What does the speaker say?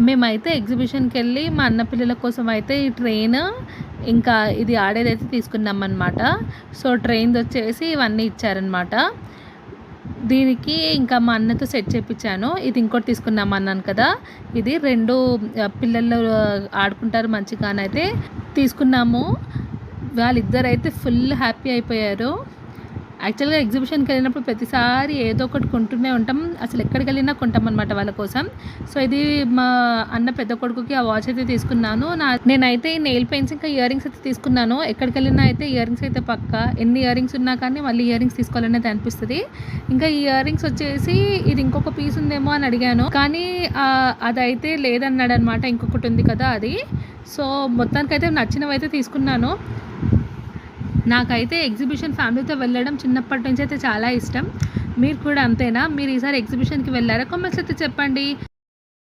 మేమైతే ఎగ్జిబిషన్‌కి వెళ్ళి మా అన్న పిల్లల కోసం అయితే ఈ ట్రైన్ ఇంకా ఇది ఆడేదైతే తీసుకున్నామన్నమాట. సో ట్రైన్‌ది వచ్చేసి ఇవన్నీ ఇచ్చారనమాట. దీనికి ఇంకా మా అన్నతో సెట్ చేపించాను. ఇది ఇంకోటి తీసుకున్నాం అన్నాను కదా, ఇది 2 పిల్లలు ఆడుకుంటారు మంచిగానైతే తీసుకున్నాము. వాళ్ళిద్దరైతే ఫుల్ హ్యాపీ అయిపోయారు. యాక్చువల్‌గా ఎగ్జిబిషన్‌కి వెళ్ళినప్పుడు ప్రతిసారి ఏదో ఒకటి కొంటూనే ఉంటాం. అసలు ఎక్కడికి వెళ్ళినా కొంటామన్నమాట వాళ్ళ కోసం. సో ఇది మా అన్న పెద్ద కొడుకుకి ఆ వాచ్ అయితే తీసుకున్నాను. నేనైతే ఈ నెయిల్ పెయింట్స్ ఇంకా ఇయర్ రింగ్స్ అయితే తీసుకున్నాను. ఎక్కడికి వెళ్ళినా అయితే ఇయర్ రింగ్స్ అయితే పక్కా. ఎన్ని ఇయర్ రింగ్స్ ఉన్నా కానీ మళ్ళీ ఇయర్ రింగ్స్ తీసుకోవాలనేది అనిపిస్తుంది. ఇంకా ఈ ఇయర్ రింగ్స్ వచ్చేసి ఇది ఇంకొక పీస్ ఉందేమో అని అడిగాను, కానీ అదైతే లేదన్నాడు అనమాట. ఇంకొకటి ఉంది కదా అది. సో మొత్తానికైతే నచ్చినవి అయితే తీసుకున్నాను. నాకైతే ఎగ్జిబిషన్ ఫ్యామిలీతో వెళ్ళడం చిన్నప్పటి నుంచి అయితే చాలా ఇష్టం. మీరు కూడా అంతేనా? మీరు ఈసారి ఎగ్జిబిషన్‌కి వెళ్ళారా? కామెంట్స్ అయితే చెప్పండి.